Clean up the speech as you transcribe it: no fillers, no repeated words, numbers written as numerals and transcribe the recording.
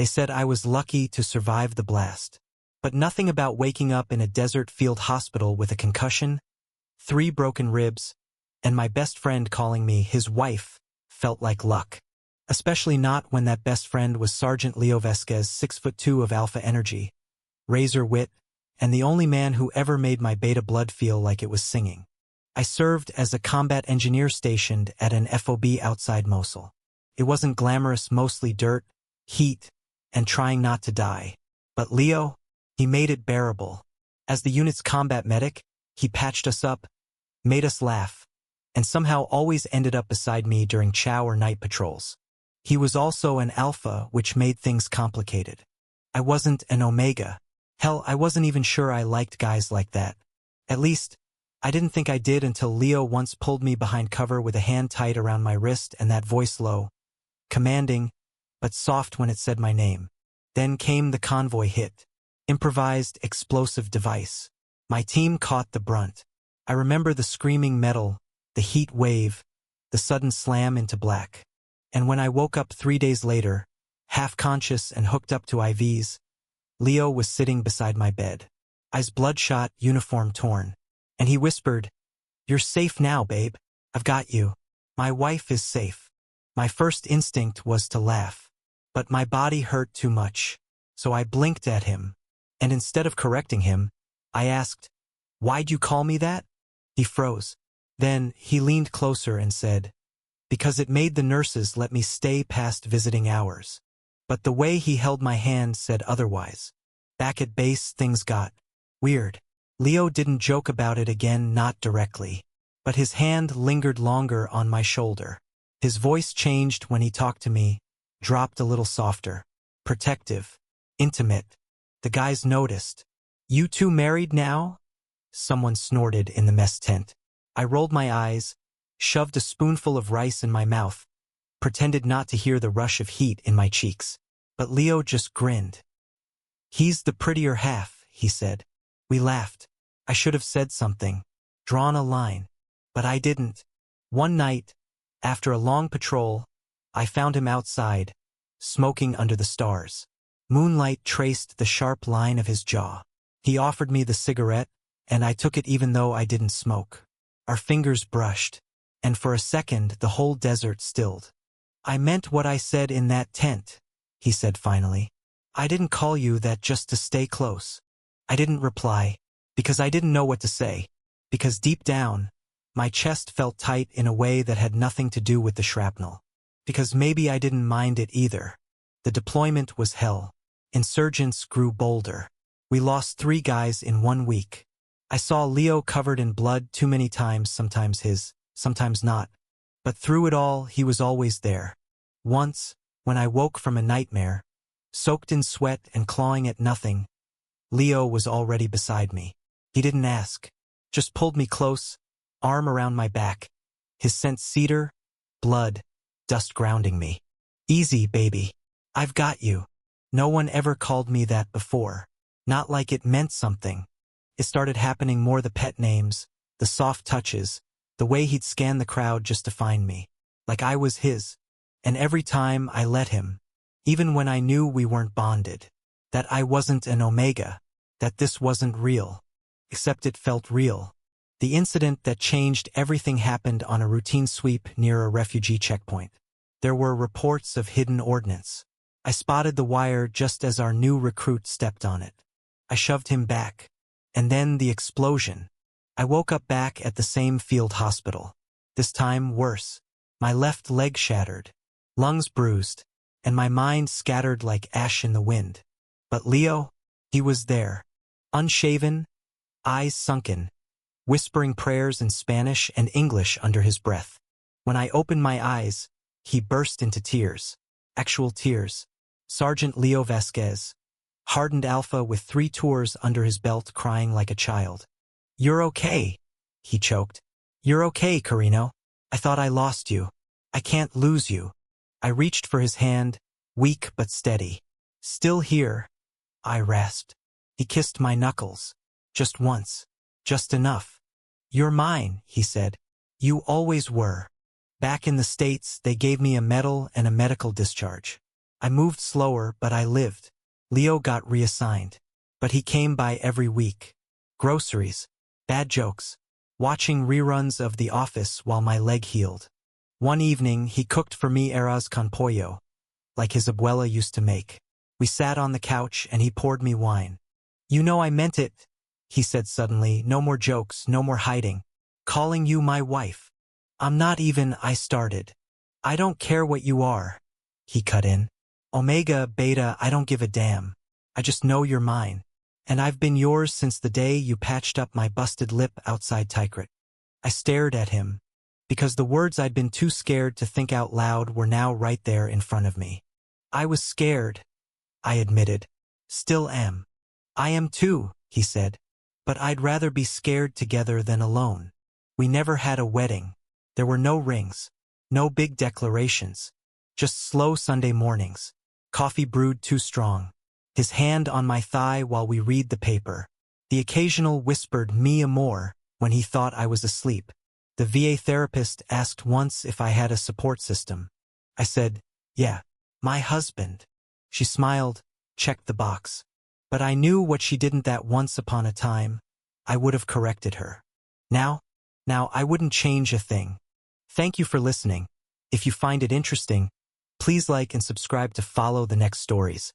They said I was lucky to survive the blast. But nothing about waking up in a desert field hospital with a concussion, 3 broken ribs, and my best friend calling me his wife felt like luck. Especially not when that best friend was Sergeant Leo Vasquez, 6'2" of Alpha Energy, razor wit, and the only man who ever made my beta blood feel like it was singing. I served as a combat engineer stationed at an FOB outside Mosul. It wasn't glamorous, mostly dirt, heat, and trying not to die. But Leo, he made it bearable. As the unit's combat medic, he patched us up, made us laugh, and somehow always ended up beside me during chow or night patrols. He was also an alpha, which made things complicated. I wasn't an omega. Hell, I wasn't even sure I liked guys like that. At least, I didn't think I did until Leo once pulled me behind cover with a hand tight around my wrist and that voice low, commanding, but soft when it said my name. Then came the convoy hit. Improvised explosive device. My team caught the brunt. I remember the screaming metal, the heat wave, the sudden slam into black. And when I woke up 3 days later, half conscious and hooked up to IVs, Leo was sitting beside my bed. Eyes bloodshot, uniform torn. And he whispered, "You're safe now, babe. I've got you. My wife is safe." My first instinct was to laugh. But my body hurt too much. So I blinked at him. And instead of correcting him, I asked, "Why'd you call me that?" He froze. Then he leaned closer and said, "Because it made the nurses let me stay past visiting hours." But the way he held my hand said otherwise. Back at base, things got weird. Leo didn't joke about it again, not directly. But his hand lingered longer on my shoulder. His voice changed when he talked to me, dropped a little softer. Protective. Intimate. The guys noticed. "You two married now?" Someone snorted in the mess tent. I rolled my eyes, shoved a spoonful of rice in my mouth, pretended not to hear the rush of heat in my cheeks. But Leo just grinned. "He's the prettier half," he said. We laughed. I should have said something, drawn a line. But I didn't. One night, after a long patrol, I found him outside, smoking under the stars. Moonlight traced the sharp line of his jaw. He offered me the cigarette, and I took it even though I didn't smoke. Our fingers brushed, and for a second the whole desert stilled. "I meant what I said in that tent," he said finally. "I didn't call you that just to stay close." I didn't reply, because I didn't know what to say, because deep down, my chest felt tight in a way that had nothing to do with the shrapnel. Because maybe I didn't mind it either. The deployment was hell. Insurgents grew bolder. We lost 3 guys in 1 week. I saw Leo covered in blood too many times, sometimes his, sometimes not. But through it all, he was always there. Once, when I woke from a nightmare, soaked in sweat and clawing at nothing, Leo was already beside me. He didn't ask, just pulled me close, arm around my back. His scent cedar, blood, dust grounding me. "Easy, baby. I've got you." No one ever called me that before. Not like it meant something. It started happening more, the pet names, the soft touches, the way he'd scan the crowd just to find me. Like I was his. And every time I let him. Even when I knew we weren't bonded. That I wasn't an omega. That this wasn't real. Except it felt real. The incident that changed everything happened on a routine sweep near a refugee checkpoint. There were reports of hidden ordnance. I spotted the wire just as our new recruit stepped on it. I shoved him back. And then the explosion. I woke up back at the same field hospital. This time worse. My left leg shattered. Lungs bruised. And my mind scattered like ash in the wind. But Leo, he was there. Unshaven, eyes sunken, whispering prayers in Spanish and English under his breath. When I opened my eyes, he burst into tears. Actual tears. Sergeant Leo Vasquez, hardened alpha with 3 tours under his belt, crying like a child. "You're okay," he choked. "You're okay, Carino. I thought I lost you. I can't lose you." I reached for his hand, weak but steady. "Still here," I rasped. He kissed my knuckles. Just once. Just enough. "You're mine," he said. "You always were." Back in the States, they gave me a medal and a medical discharge. I moved slower, but I lived. Leo got reassigned. But he came by every week. Groceries, bad jokes, watching reruns of The Office while my leg healed. One evening, he cooked for me arroz con pollo, like his abuela used to make. We sat on the couch and he poured me wine. "You know I meant it," he said suddenly. "No more jokes, no more hiding. Calling you my wife. I'm not even," I started. "I don't care what you are," he cut in. "Omega, beta, I don't give a damn. I just know you're mine. And I've been yours since the day you patched up my busted lip outside Tikrit." I stared at him, because the words I'd been too scared to think out loud were now right there in front of me. "I was scared," I admitted. "Still am." "I am too," he said. "But I'd rather be scared together than alone." We never had a wedding. There were no rings, no big declarations, just slow Sunday mornings, coffee brewed too strong, his hand on my thigh while we read the paper, the occasional whispered "mi amor" when he thought I was asleep. The VA therapist asked once if I had a support system. I said, "Yeah, my husband." She smiled, checked the box. But I knew what she didn't. That once upon a time, I would have corrected her. Now I wouldn't change a thing. Thank you for listening. If you find it interesting, please like and subscribe to follow the next stories.